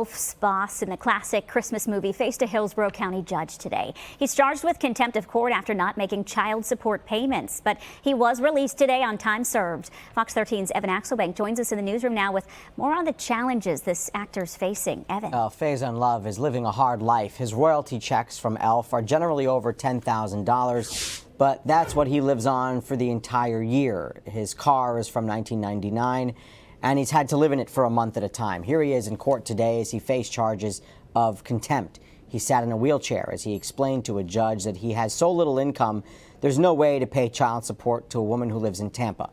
Wolf's boss in the classic Christmas movie faced a Hillsborough County judge today. He's charged with contempt of court after not making child support payments, but he was released today on time served. Fox 13's Evan Axelbank joins us in the newsroom now with more on the challenges this actor's facing. Evan. Faizon Love is living a hard life. His royalty checks from Elf are generally over $10,000. But that's what he lives on for the entire year. His car is from 1999, and he's had to live in it for a month at a time. Here he is in court today as he faced charges of contempt. He sat in a wheelchair as he explained to a judge that he has so little income, there's no way to pay child support to a woman who lives in Tampa.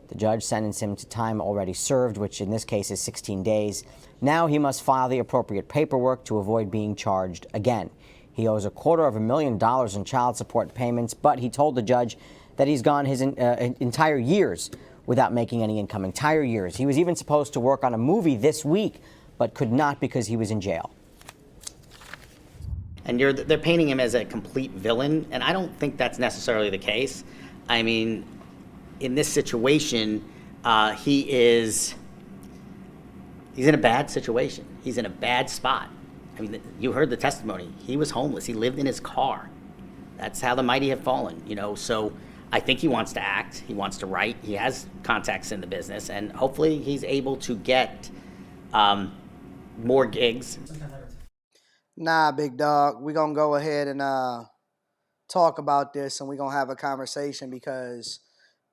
The judge sentenced him to time already served, which in this case is 16 days. Now he must file the appropriate paperwork to avoid being charged again. He owes $250,000 in child support payments, but he told the judge that he's gone his entire years without making any income. Entire years. He was even supposed to work on a movie this week, but could not because he was in jail. And they're painting him as a complete villain, and I don't think that's necessarily the case. I mean, in this situation, he's in a bad situation. He's in a bad spot. I mean, you heard the testimony. He was homeless. He lived in his car. That's how the mighty have fallen, you know. So I think he wants to act. He wants to write. He has contacts in the business, and hopefully he's able to get more gigs. Nah, big dog. We're going to go ahead and talk about this, and we're going to have a conversation, because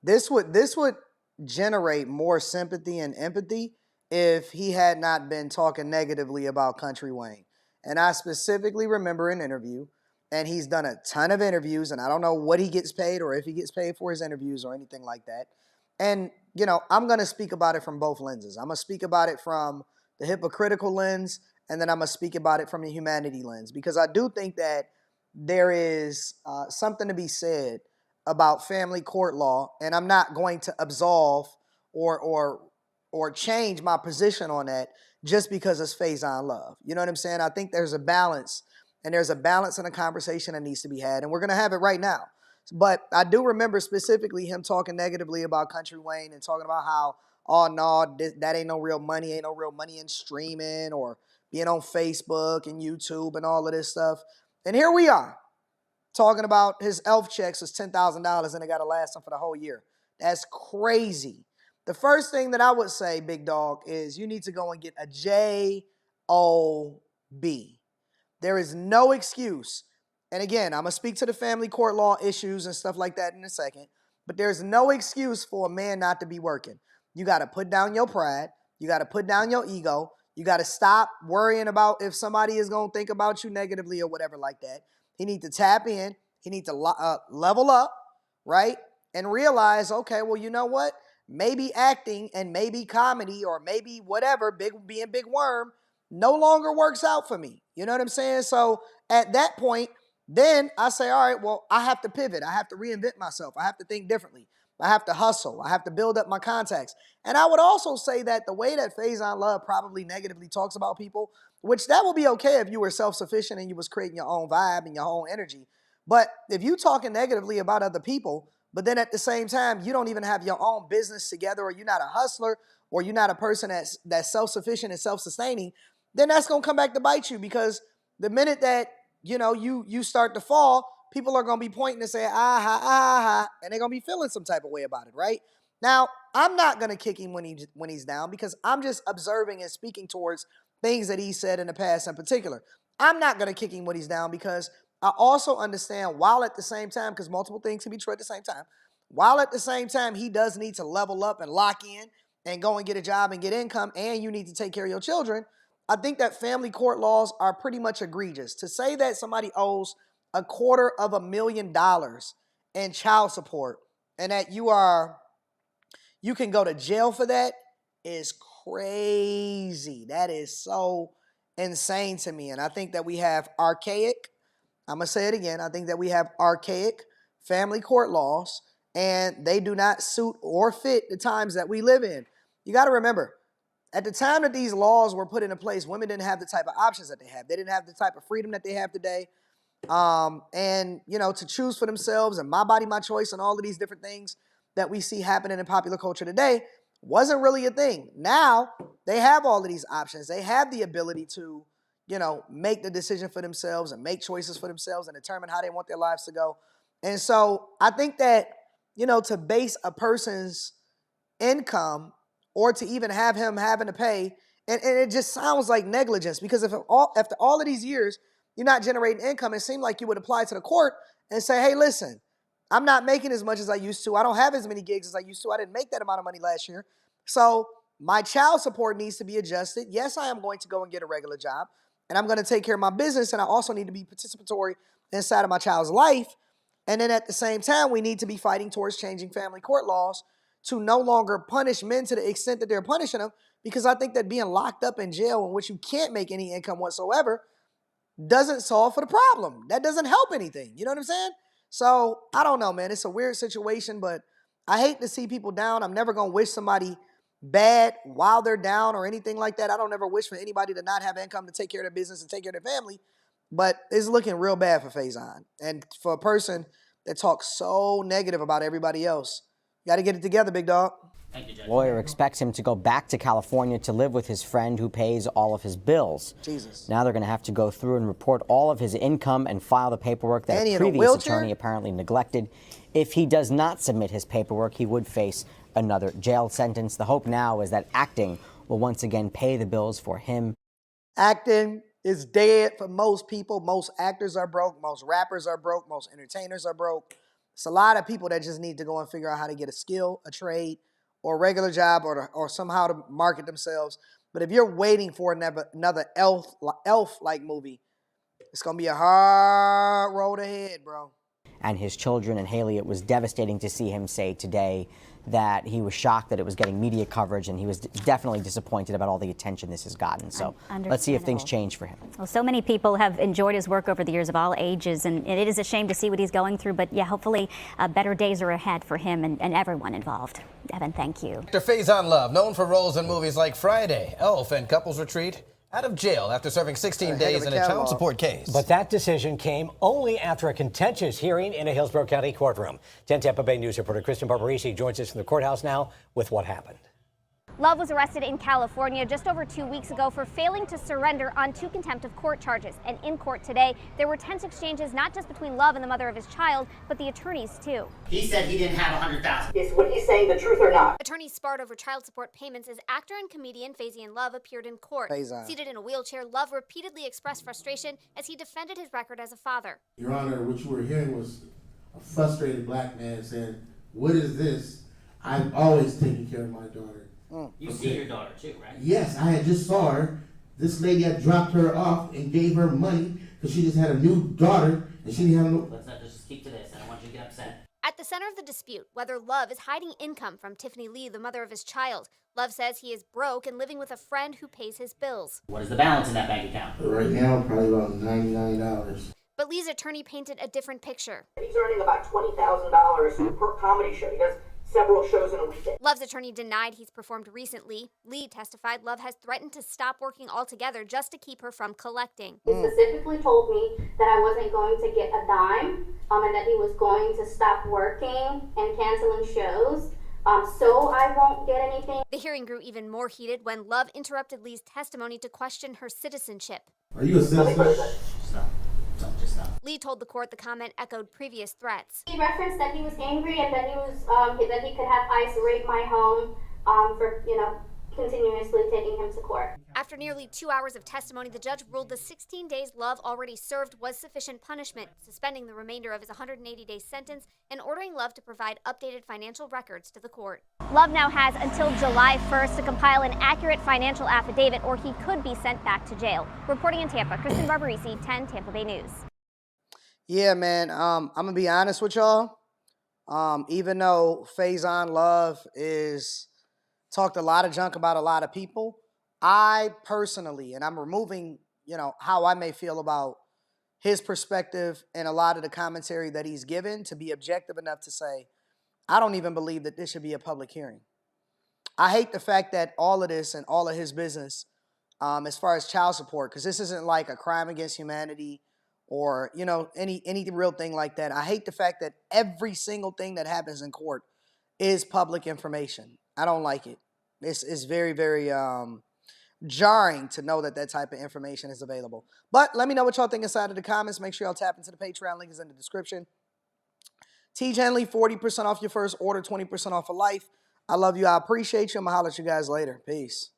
this would generate more sympathy and empathy if he had not been talking negatively about Country Wayne. And I specifically remember an interview, and he's done a ton of interviews, and I don't know what he gets paid or if he gets paid for his interviews or anything like that. And, you know, I'm going to speak about it from both lenses. I'm going to speak about it from the hypocritical lens, and then I'm going to speak about it from the humanity lens, because I do think that there is something to be said about family court law, and I'm not going to absolve or change my position on that just because it's Faizon Love. You know what I'm saying? I think there's a balance, and there's a balance in a conversation that needs to be had, and we're going to have it right now. But I do remember specifically him talking negatively about Country Wayne and talking about how, oh, no, that ain't no real money in streaming or being on Facebook and YouTube and all of this stuff. And here we are talking about his Elf checks was $10,000 and they got to last him for the whole year. That's crazy. The first thing that I would say, big dog, is you need to go and get a JOB. There is no excuse. And again, I'm going to speak to the family court law issues and stuff like that in a second. But there's no excuse for a man not to be working. You got to put down your pride. You got to put down your ego. You got to stop worrying about if somebody is going to think about you negatively or whatever like that. He need to tap in. He need to level up, right? And realize, okay, well, you know what? Maybe acting and maybe comedy or maybe whatever, being Big Worm, no longer works out for me. You know what I'm saying? So at that point, then I say, all right, well, I have to pivot. I have to reinvent myself. I have to think differently. I have to hustle. I have to build up my contacts. And I would also say that the way that Faizon Love probably negatively talks about people, which that would be okay if you were self-sufficient and you was creating your own vibe and your own energy. But if you talking negatively about other people, but then at the same time, you don't even have your own business together, or you're not a hustler, or you're not a person that's self-sufficient and self-sustaining, then that's going to come back to bite you, because the minute that, you know, you start to fall, people are going to be pointing and saying, and they're going to be feeling some type of way about it, right? Now, I'm not going to kick him when he's down, because I'm just observing and speaking towards things that he said in the past in particular. I'm not going to kick him when he's down, because I also understand, while at the same time, because multiple things can be true at the same time, while at the same time he does need to level up and lock in and go and get a job and get income, and you need to take care of your children, I think that family court laws are pretty much egregious. To say that somebody owes $250,000 in child support and that you can go to jail for that is crazy. That is so insane to me. And I think that we have archaic, I'm going to say it again, I think that we have archaic family court laws, and they do not suit or fit the times that we live in. You got to remember, at the time that these laws were put into place, women didn't have the type of options that they have. They didn't have the type of freedom that they have today. And, you know, to choose for themselves and my body, my choice, and all of these different things that we see happening in popular culture today wasn't really a thing. Now they have all of these options. They have the ability to, make the decision for themselves and make choices for themselves and determine how they want their lives to go. And so I think that, to base a person's income or to even have him having to pay, and it just sounds like negligence, because if after all of these years you're not generating income, it seemed like you would apply to the court and say, hey, listen, I'm not making as much as I used to. I don't have as many gigs as I used to. I didn't make that amount of money last year. So my child support needs to be adjusted. Yes, I am going to go and get a regular job, and I'm going to take care of my business, and I also need to be participatory inside of my child's life. And then at the same time, we need to be fighting towards changing family court laws to no longer punish men to the extent that they're punishing them, because I think that being locked up in jail in which you can't make any income whatsoever doesn't solve for the problem. That doesn't help anything. You know what I'm saying? So I don't know, man. It's a weird situation, but I hate to see people down. I'm never going to wish somebody bad while they're down or anything like that. I don't ever wish for anybody to not have income to take care of their business and take care of their family. But it's looking real bad for Faizon. And for a person that talks so negative about everybody else, you got to get it together, big dog. Thank you, Judge. Lawyer expects him to go back to California to live with his friend who pays all of his bills. Jesus. Now they're going to have to go through and report all of his income and file the paperwork that a previous attorney apparently neglected. If he does not submit his paperwork, he would face another jail sentence. The hope now is that acting will once again pay the bills for him. Acting is dead for most people. Most actors are broke. Most rappers are broke. Most entertainers are broke. It's a lot of people that just need to go and figure out how to get a skill, a trade, or a regular job, or somehow to market themselves. But if you're waiting for another elf-like movie, it's going to be a hard road ahead, bro. And his children and Haley, it was devastating to see him say today that he was shocked that it was getting media coverage, and he was definitely disappointed about all the attention this has gotten. So let's see if things change for him. Well, so many people have enjoyed his work over the years of all ages, and it is a shame to see what he's going through. But yeah, hopefully better days are ahead for him and everyone involved. Evan, thank you. Actor Faizon Love, known for roles in movies like Friday, Elf, and Couples Retreat, out of jail after serving 16 days in a child support case. But that decision came only after a contentious hearing in a Hillsborough County courtroom. 10 Tampa Bay News reporter Kristen Barbarisi joins us from the courthouse now with what happened. Love was arrested in California just over 2 weeks ago for failing to surrender on 2 contempt of court charges. And in court today, there were tense exchanges not just between Love and the mother of his child, but the attorneys too. He said he didn't have $100,000. Is what he's saying the truth or not? Attorneys sparred over child support payments as actor and comedian Faizon Love appeared in court. Faizon. Seated in a wheelchair, Love repeatedly expressed frustration as he defended his record as a father. Your Honor, what you were hearing was a frustrated black man saying, "What is this? I've always taken care of my daughter." You see your daughter too, right? Yes, I had just saw her. This lady had dropped her off and gave her money because she just had a new daughter and she didn't have no. Let's not just keep to this. I don't want you to get upset. At the center of the dispute, whether Love is hiding income from Tiffany Lee, the mother of his child. Love says he is broke and living with a friend who pays his bills. What is the balance in that bank account? Right now, probably about $99. But Lee's attorney painted a different picture. He's earning about $20,000 per comedy show. He does several shows in a weekend. Love's attorney denied he's performed recently. Lee testified Love has threatened to stop working altogether just to keep her from collecting. He specifically told me that I wasn't going to get a dime, and that he was going to stop working and canceling shows. So I won't get anything. The hearing grew even more heated when Love interrupted Lee's testimony to question her citizenship. Are you a citizen? Stop. Just stop. Lee told the court the comment echoed previous threats. He referenced that he was angry and that that he could have ICE raid my home for continuously taking him to court. After nearly 2 hours of testimony, the judge ruled the 16 days Love already served was sufficient punishment, suspending the remainder of his 180-day sentence and ordering Love to provide updated financial records to the court. Love now has until July 1st to compile an accurate financial affidavit, or he could be sent back to jail. Reporting in Tampa, Kristen Barbarisi, 10 Tampa Bay News. Yeah, man. I'm gonna be honest with y'all. Even though Faizon Love is talked a lot of junk about a lot of people, I personally, and I'm removing, how I may feel about his perspective and a lot of the commentary that he's given, to be objective enough to say, I don't even believe that this should be a public hearing. I hate the fact that all of this and all of his business, as far as child support, because this isn't like a crime against humanity or, any real thing like that. I hate the fact that every single thing that happens in court is public information. I don't like it. It's very, very jarring to know that that type of information is available. But let me know what y'all think inside of the comments. Make sure y'all tap into the Patreon. Link is in the description. T. Henley, 40% off your first order, 20% off for life. I love you. I appreciate you. I'm going to holler at you guys later. Peace.